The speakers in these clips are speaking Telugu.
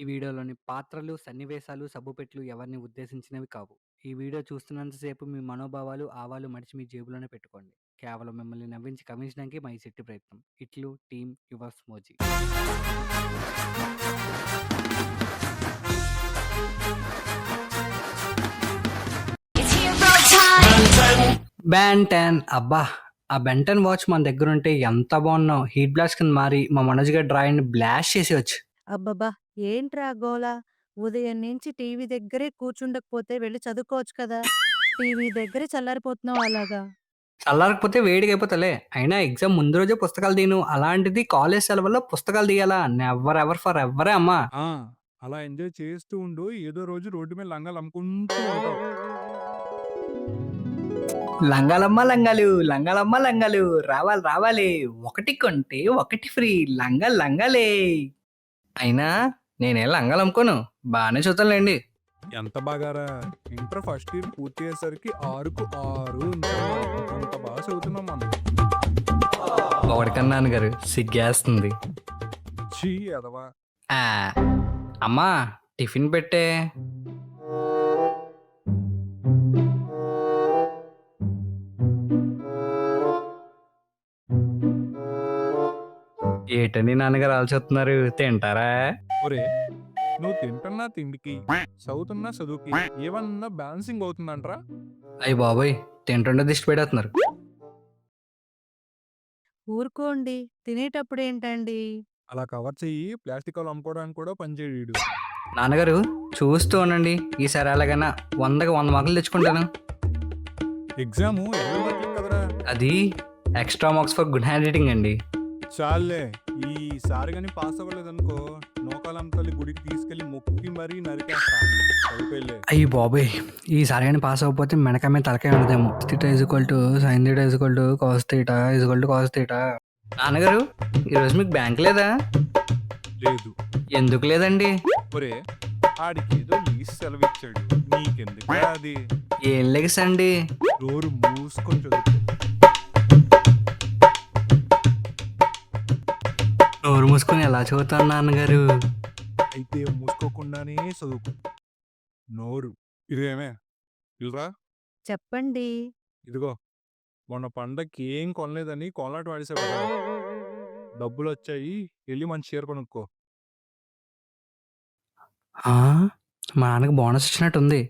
ఈ వీడియోలోని పాత్రలు, సన్నివేశాలు, సబ్బుపెట్టెలు ఎవరిని ఉద్దేశించినవి కావు. ఈ వీడియో చూస్తున్నంత సేపు మీ మనోభావాలు, ఆవాలు మడిచి మీ జేబులోనే పెట్టుకోండి. కేవలం మిమ్మల్ని నవ్వించి కవ్వించడానికే మా ఈ చిట్టి ప్రయత్నం. ఇట్లు టీమ్ యువర్స్ మోజీ. బ్యాన్ 10 అబ్బా! ఆ బెన్ 10 వాచ్ మన దగ్గరుంటే ఎంత బావున్ను. హీట్ బ్లాస్ట్ కింద మారి మా మనోజ్ గారి డ్రాయర్‌ని బ్లాస్ట్ చేసేయొచ్చు. అబ్బబ్బా! ఏంట్రా గోల? ఉదయం నుంచి టీవీ దగ్గరే కూర్చుండకపోతే వెళ్లి చదువుకోవచ్చు కదా! టీవీ దగ్గరే చల్లారిపోతున్నావు అలాగా. చల్లారకపోతే వేడిగయిపోతాలే. అయినా ఎగ్జామ్ ముందు రోజే పుస్తకాలు తీయను. అలాంటిది కాలేజ్ సెలవుల్లో పుస్తకాలు తీయాలా? నెవర్ ఎవర్ ఫర్ ఎవరే అమ్మా! ఆ! అలా ఎంజాయ్ చేస్తూ ఉండు. ఏదో రోజు రోడ్డు మీద లంగాలు అమ్ముకుంటూ ఉంటావు. లంగాలమ్మ లంగాలు, లంగాలమ్మ లంగాలు రావాలి రావాలి. ఒకటి కొంటే ఒకటి ఫ్రీ. లంగాలు లంగాలే. అయినా నేనేం లంగాలమ్ముకోను. బానే చూస్తానులెండి. ఎంత బాగారా! ఇంటర్ ఫస్ట్ ఇయర్ పూర్తి అయ్యేసరికి 6కు 6 ఉంచావు. అంత బాగా చదువుతున్నాం మనం. పొగడకండి నాన్నగారు. సిగ్గేస్తుంది. ఛీ ఎదవా! ఆ! అమ్మా టిఫిన్ పెట్టే. ఏటండి నాన్నగారు ఆలోచిస్తున్నారు? తింటారా? ఒరేయ్! నువ్వు తింటున్న తిండికి, చదువుతున్న చదువుకి ఏమన్నా బ్యాలెన్సింగ్ అవుతుందంట్రా? అయ్య బాబోయ్! తింటుంటే దిష్టి పెట్టేస్తున్నారు. ఊరుకోండి. తినేటప్పుడేంటండి? అలా కవర్ చెయ్యి. ప్లాస్టిక్ కవర్లు అమ్ముకోవడానికి కూడా పనిచేయడు ఈడు. నాన్నగారు చూస్తూ ఉండండి. ఈసారి ఎలాగైనా 100కి 100 మార్కులు తెచ్చుకుంటాను. ఎగ్జాము ఎన్ని మార్కులకి కదరా? అది extra marks for good hand writing అండి. చాలులే. ఈసారి గాని పాస్ అవ్వలేదనుకో, నూకాలమ్మ తల్లి గుడికి తీసుకెళ్లి మొక్కి మరీ నరికేస్తా. సరిపోయిలే. అయ్య బాబోయ్! ఈసారి గాని పాస్ అవ్వకపోతే మెడకాయ మీద తలకాయ ఉండదేమో. Theta sine theta cos theta. నాన్నగారు ఈరోజు మీకు బ్యాంక్ లేదా? లేదు. ఎందుకు లేదండి? ఒరే ఆడికేదో లీజ్ సెలవిచ్చాడు. నీకెందుకురా అది? ఏం లెగసండి? నోరు మూసుకొని చదువుకో. నోరు మూసుకొని ఎలా చదువుతాను నాన్నగారు? అయితే మూసుకోకుండానే చదువుకో. నోరు. ఇదేమే ఇల్రా. చెప్పండి. ఇదిగో మొన్న పండక్కి ఏం కొనలేదని కోలాట వాడేసావు కదా. డబ్బులొచ్చాయి. ఎళ్లి మంచి చీర కొనుక్కో. ఆ! మా నాన్నకి బోనస్ వచ్చినట్టుంది.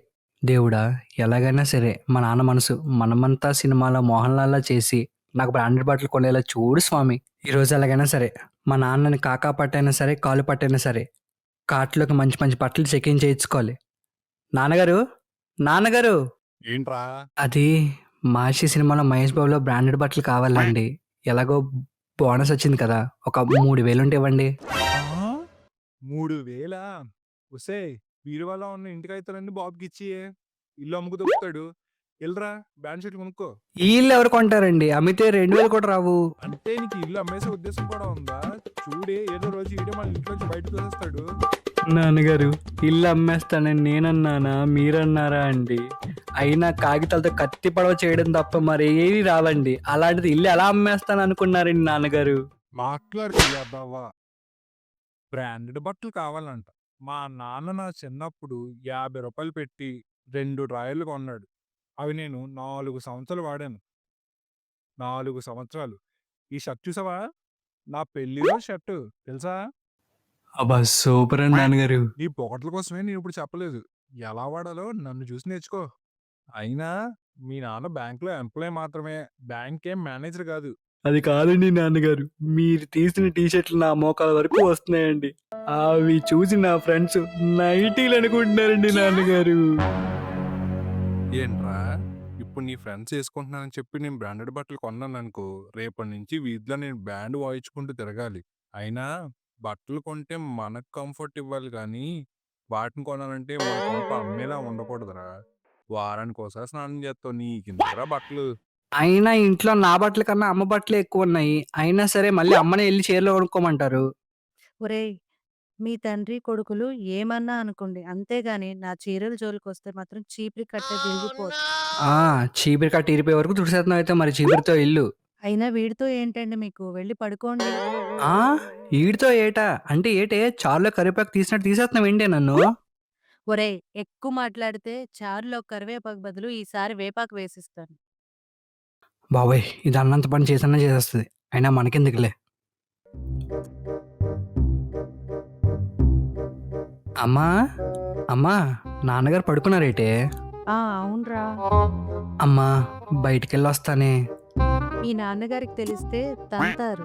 దేవుడా! ఎలాగైనా సరే మా నాన్న మనసు మనమంతా సినిమాలో మోహన్ లాల్‌లా చేసి నాకు బ్రాండెడ్ బట్టలు కొనేలా చూడు స్వామి. ఈరోజు ఎలాగైనా సరే మా నాన్నని కాకా పట్టైనా సరే, కాలు పట్టైనా సరే కార్ట్‌లోకి మంచి మంచి బట్టలు చెక్ ఇన్ చేయించుకోవాలి. నాన్నగారు, నాన్నగారు ఏంట్రా? అది 'మహర్షి' సినిమాలో మహేష్ బాబులో బ్రాండెడ్ బట్టలు కావాలండి. ఎలాగో బోనస్ వచ్చింది కదా! ఒక 3000 ఉంటే ఇవ్వండి. ఆ! 3000 ఒసేయ్! బీరువాలో ఉన్న ఇంటి కాగితాలన్నీ బాబుకిచ్చియే. ఇల్లు అమ్ముకు దొబ్బుతాడు. ఎల్రా బ్యాండ్ షీట్లు కొనుక్కో. ఈళ్ళెవరు కొంటారండి? అమ్మితే 2000 కూడా రావు. అంటే నీకు ఇల్లు అమ్మేసే ఉద్దేశం కూడా ఉందా? చూడే ఏదో రోజు ఈడే మన ఇంట్లోంచి బయటకు తోసేస్తాడు. నాన్నగారు ఇల్లు అమ్మేస్తానని నేనన్నానా? మీరన్నారా అండి? అయినా కాగితాలతో కత్తి పడవ చేయడం తప్ప మరేవి రావండి. అలాంటిది ఇల్లు ఎలా అమ్మేస్తాననుకున్నారండి నాన్నగారు? మాట్లాడితే ఎదవా. బ్రాండెడ్ బట్టలు కావాలంట. మా నాన్న నా చిన్నప్పుడు రూ. 50 పెట్టి 2 డ్రాయర్లు కొన్నాడు. అవి నేను 4 సంవత్సరాలు వాడాను. 4 సంవత్సరాలు. ఈ షర్ట్ చూసావా? నా పెళ్లి రోజు షర్టు తెలుసా? అబ్బా! సూపర్ అండి నాన్నగారు. నీ పొగడ్తల కోసమే నేనిప్పుడు చెప్పలేదు. ఎలా వాడాలో నన్ను చూసి నేర్చుకో. అయినా మీ నాన్న బ్యాంక్‌లో ఎంప్లాయీ మాత్రమే. బ్యాంకేం మేనేజర్ కాదు. అది కాదండి నాన్నగారు. మీరు తీసిన టీ షర్టులు నా మోకాళ్ళ వరకు వస్తున్నాయండి. అవి చూసి నా ఫ్రెండ్స్ నైటీలు అనుకుంటున్నారండి నాన్నగారు. ఏంట్రా? ఇప్పుడు నీ ఫ్రెండ్స్ ఏసుకుంటున్నారని చెప్పి నేను బ్రాండెడ్ బట్టలు కొన్నాననుకో, రేపటి నుంచి వీధిలో నేను బ్యాండ్ వాయించుకుంటూ తిరగాలి. అయినా బట్టలు కొంటే మనకు కంఫర్ట్ ఇవ్వాలి గానీ, వాటిని కొనాలంటే మన కొంప అమ్మేలా ఉండకూడదురా. వారానికోసారి స్నానం చేత్తావు. నీకెందుకురా బట్టలు? అయినా ఇంట్లో నా బట్టల కన్నా అమ్మ బట్టలే ఎక్కువున్నాయి. అయినా సరే మళ్ళీ అమ్మనే ఎళ్లి చీరలు కొనుక్కోమంటారు. ఒరేయ్! మీ తండ్రి కొడుకులు ఏమన్నా అనుకోండి. అంతేగాని నా చీరల జోలికొస్తే మాత్రం చీపిరి కట్టే విరిగిపోద్ది. ఆ! చీపిరి కట్ట ఇరిపోయే వరకు తుడిసేత్తన్నావు అయితే మరి చీపిరితో ఇల్లు. అయినా వీడితో ఏంటండి మీకు? వెళ్లి పడుకోండి. ఆ! ఈడితో ఏటా? అంటే ఏటే చారులో కరివేపాకు తీసినట్టు తీసేస్తున్నావేంటే నన్ను? ఒరేయ్! ఎక్కువ మాట్లాడితే చారులో కరివేపాకు బదులు ఈసారి వేపాకు వేసిస్తాను. బాబోయ్! ఇది అన్నంత పని చేసన్నా చేసేస్తది. అయినా మనకెందుకులే. అమ్మా! అమ్మా! నాన్నగారు పడుకున్నారేటే? ఆ! అవునురా. అమ్మా! బయటికెళ్ళొస్తానే. మీ నాన్నగారికి తెలిస్తే తంతారు.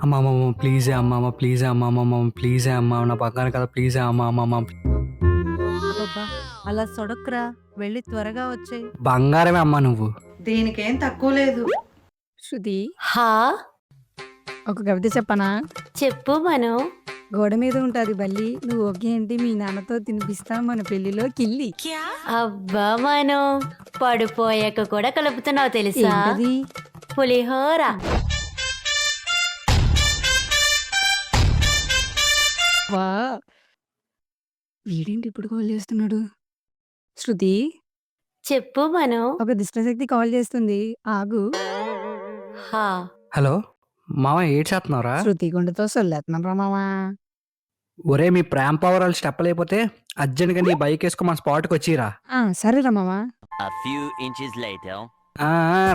అమ్మ అమ్మమ్మ ప్లీజే అమ్మ అమ్మ ప్లీజే అమ్మ అమ్మమ్మ ప్లీజే అమ్మ నా పక్కన కదా ప్లీజే అమ్మ అమ్మమ్మ. అబ్బబ్బా! అలా సొడకురా. వెళ్లి త్వరగా వచ్చేయ్. బంగారమే అమ్మా నువ్వు. దీనికేం తక్కువ లేదు. శృతి, హా ఒక కవిత చెప్పనా? చెప్పు మను. గోడ మీద ఉంటది బల్లి, నువ్వు ఓకే అంటే మీ నాన్నతో తినిపిస్తా మన పెళ్లిలో కిల్లి. అబ్బా మను, పడిపోయాక కూడా కలుపుతున్నావు తెలుసా? ఏంటది? పులిహోర. వా, వీడేంటి ఇప్పుడు కాల్ చేస్తున్నాడు? శృతి, చెప్పు మను. ఒక దుష్టశక్తి కాల్ చేస్తుంది, ఆగు. హా హలో మామ ఏడ్ చేస్తున్నావురా? శృతి గుండెతో సొల్లేస్తున్నాను రా మావా. ఒరే మీ ప్రేమ పవరాలు స్టెప్ లేకపోతే అర్జెంట్గా నీ బైక్ వేసుకో మన స్పాట్కి వచ్చిరా. సరేరా మావా. A few inches later.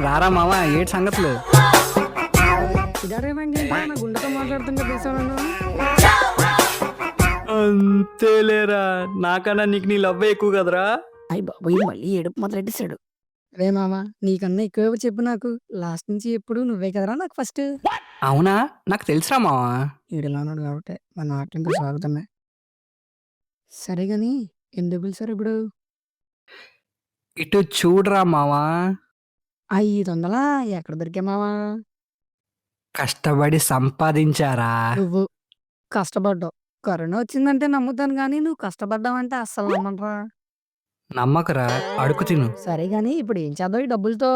రారా మామ ఏడ్ సంగతులు. ఇదారేమంటే నా గుండెతో మాట్లాడుతుంటే తెలుసా? అంతేలేరా నాకన్నా నీకు నీ లవ్ ఎక్కువ కదరా. అయ్యి బాబోయ్, మళ్ళీ ఏడుపు మొదలెట్టేశాడు. రే మామ, నీకన్నా ఎక్కువ చెప్పు నాకు. లాస్ట్ నుంచి ఎప్పుడు నువ్వే కదరా నాకు ఫస్ట్. అవునా నాకు తెలుసురా మామ. ఈడిలా ఉన్నాడు కాబట్టి మన ఆటలు ఇంకా సాగుతున్నాయి. సరే గాని ఎందుకు పిలిచారు ఇప్పుడు? ఇటు చూడరా మామ. 500 ఎక్కడ దొరికా మావా? కష్టపడి సంపాదించారా. నువ్వు కష్టపడ్డావు. కరోనా వచ్చిందంటే నమ్ముతాను కానీ నువ్వు కష్టపడ్డావంటే అస్సలు నమ్మనరా. నమ్మకరా అడుగు తిను. సరే గాని ఇప్పుడు ఏం చేద్దాం ఈ డబ్బులతో?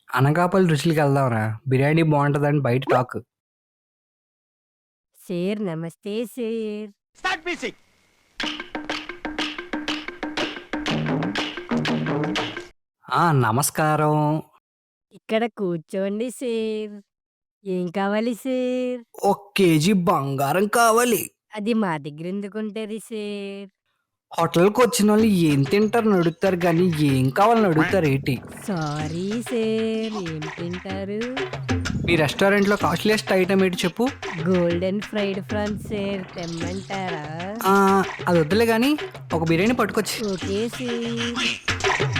అనకాపల్లి రుచులకి వెళ్దాంరా బిర్యానీ బాగుంటుందని బయట టాక్. సేర్ నమస్తే సేర్. Start music. నమస్కారం. ఇక్కడ కూర్చోండి సేర్. ఏం కావాలి సేర్? 1 కేజీ బంగారం కావాలి. అది మా దగ్గర ఎందుకుంటది సేర్? హోటల్కి వచ్చిన వాళ్ళు ఏం తింటారని అడుగుతారు కానీ ఏం కావాలని అడుగుతారు ఏంటి? సారీ సేర్, ఏం తింటారు? మీ రెస్టారెంట్లో కాస్ట్లీయెస్ట్ ఐటమ్ ఏంటి చెప్పు. గోల్డెన్ ఫ్రైడ్ ప్రాన్స్ సేర్, తెమ్మంటారా? అది వద్దులే కానీ ఒక బిర్యానీ పట్టుకొచ్చి. Okay share.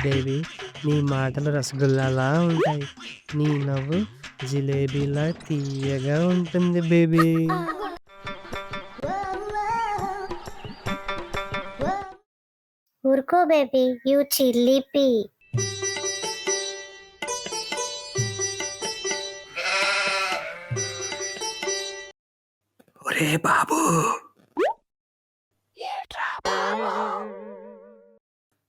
బేబీ, నీ మాటలు రసగుల్లాలా ఉంటాయి, నీ నవ్వు జిలేబీలా తీయగా ఉంటుంది బేబీ. ఊరుకో బేబీ, యూ చిల్లిపి. ఒరే బాబు,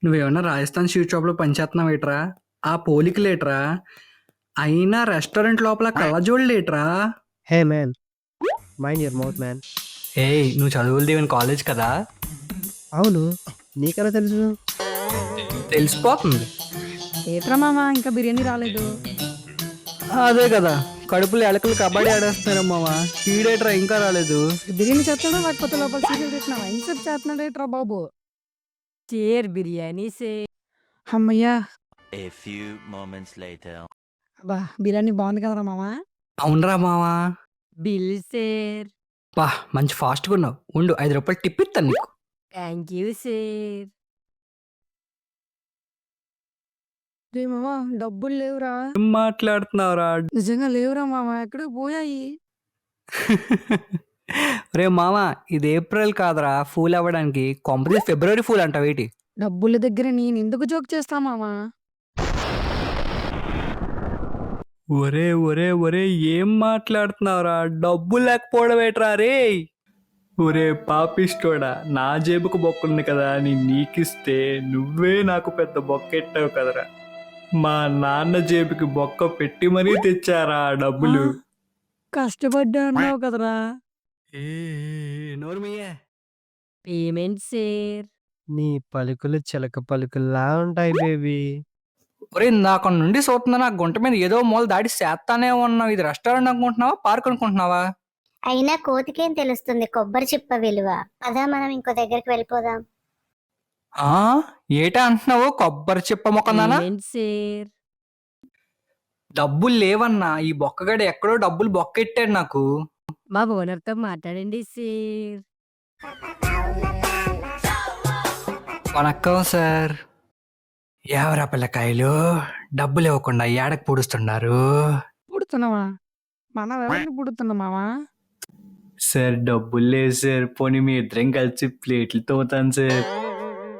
నువ్వేమన్నా రాజస్థాన్ స్వీట్ షాప్లో పనిచేస్తున్నావు ఏట్రా? ఆ పోలికలేట్రా? అయినా రెస్టారెంట్ లోపల కళ్ళజోళ్ళేట్రా? Hey man, mind your mouth man. ఏయ్ నువ్వు చదువులు దీవెన కాలేజ్ కదా? అవును, నీకెలా తెలుసు? తెలిసిపోతుంది. ఏట్రా మామ, ఇంకా బిర్యానీ రాలేదు? అదే కదా కడుపులో ఎలకలు కబడ్డీ ఆడేస్తున్నారమ్మావా. ఈడేట్రా ఇంకా రాలేదు. బిర్యానీ చేస్తాడా లేకపోతే లోపల సీరియల్ పెట్టినావా? ఎంతసేపు చేస్తున్నాడు ఏట్రా బాబు? Sir biryani sir. అమ్మయ్యా, A few moments later. అబ్బా బిర్యానీ బాగుంది కదరా మామ. అవునరా మావా. Bill share. బా మంచి ఫాస్ట్గా ఉన్నావు. ఉండు 5 రూపాయలు టిప్ ఇస్తాను నీకు. Thank you share. రే మామ, డబ్బులు లేవురా. ఏం మాట్లాడుతున్నావురా? నిజంగా లేవురా మామ, ఎక్కడ పోయాయి? రే మావా ఇది ఏప్రిల్ కాదురా ఫూల్ అవ్వడానికి. కొంపది ఫిబ్రవరి ఫూల్ అంటావేటి? డబ్బుల దగ్గర నేను ఎందుకు జోక్ చేస్తా మామ? ఒరే ఒరే ఒరే ఏం మాట్లాడుతున్నావురా? డబ్బు లేకపోవడం ఏట్రా రే? ఒరే పాపిస్తోడా, నా జేబుకు బొక్కుంది కదా అని నీకిస్తే నువ్వే నాకు పెద్ద బొక్కెట్టావు కదరా. మా నాన్న జేబుకి బొక్క పెట్టి మరీ తెచ్చారా ఆ డబ్బులు. కష్టపడ్డా అన్నావు కదరా. నోర్మయ్యే. Payment sir. నీ పలుకులు చిలక పలుకుల్లా ఉంటాయి బేబీ. ఒరే ఇందాక నుండి చూస్తున్నా నా గుంట మీద ఏదో మూల దాడి చేస్తానే ఉన్నావు. ఇది రెస్టారెంట్ అనుకుంటున్నావా, పార్క్ అనుకుంటున్నావా? అయినా కోతికేం తెలుస్తుంది కొబ్బరి చిప్ప విలువ. అదా మనం ఇంకో దగ్గరికి వెళ్ళిపోదాం. ఆ ఏటా అంటున్నావు కొబ్బరి చిప్ప మొక్కనానా? ఏంటి సార్? డబ్బులు లేవన్నా, ఈ బొక్కగాడు ఎక్కడో డబ్బులు బొక్కెట్టాడు నాకు. మా ఓనర్తో మాట్లాడండి సార్. వణక్కం సార్. ఎవరా పిల్లకాయలు డబ్బులు ఇవ్వకుండా ఏడకు పూడుస్తున్నారు? పుడుతున్నావా? మనం ఎవరిని పుడుతున్నామావా? సార్ డబ్బులు లేదు సార్, పోనీ మీ ఇద్దరం కలిసి ప్లేట్లు తోతాను సార్.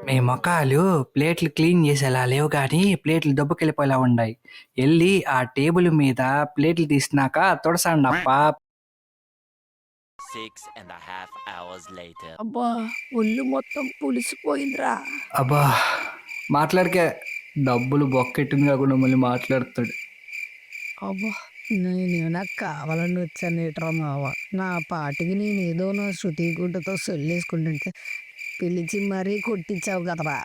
మీ మొక్కలు ప్లేట్లు క్లీన్ చేసేలా లేవు కానీ ప్లేట్లు దెబ్బకెళ్ళిపోయేలా ఉన్నాయి. వెళ్ళి ఆ టేబుల్ మీద ప్లేట్లు తీసినాక తొడసండి అప్ప. 6.5 hours later. అబ్బా ఒళ్ళు మొత్తం పులిసిపోయిందిరా. అబ్బా మాట్లాడికే డబ్బులు బొక్కెట్టింది కాకుండా మళ్ళీ మాట్లాడుతాడు. అబ్బా నేను నాకు కావాలని వచ్చానేట్రా మావ. నా పాటికి నేను ఏదో నా శృతి గుడ్డతో సొల్లేసుకుంటుంటే పిలిచి మరీ కొట్టించావు కదరా.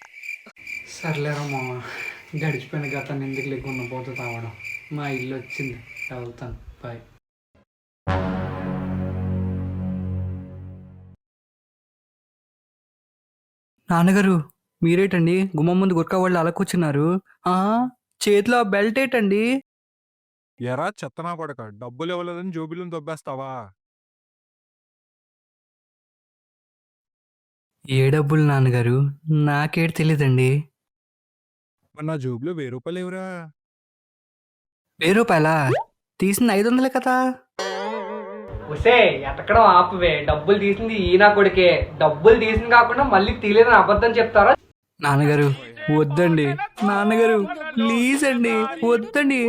సర్లేరా మామ, గడిచిపోయిన గతాన్ని ఎందుకు లేకుండా పోతే తావడం. మా ఇల్లు వచ్చింది, వెళ్తాను. బాయ్. నాన్నగారు మీరేటండి గుమ్మం ముందు గురక వాళ్ళు అలా కూర్చున్నారు? ఆ చేతిలో బెల్ట్ ఏటండి? ఎరా చెత్తనా కొడక, డబ్బులు ఇవ్వలేదని జోబిలను దొబ్బేస్తావా? ఏ డబ్బులు నాన్నగారు, నాకేటి తెలీదండి. మరి నా జోబులో 1000 రూపాయలు ఎవరా? 1000 రూపాయలా? తీసింది 500 కదా. ఒసే ఎతకడం ఆపవే, డబ్బులు తీసింది ఈయన కొడుకే. డబ్బులు తీసింది కాకుండా మళ్ళీ తీలేదని అబద్ధం చెప్తారా? నాన్నగారు వద్దండి, నాన్నగారు ప్లీజ్ అండి, వద్దండి.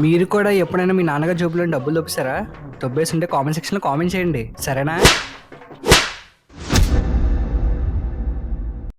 మీరు కూడా ఎప్పుడైనా మీ నాన్నగారు జోబులో డబ్బులు దొబ్బేశారా? దొబ్బేసి ఉంటే కామెంట్ సెక్షన్లో కామెంట్ చేయండి, సరేనా?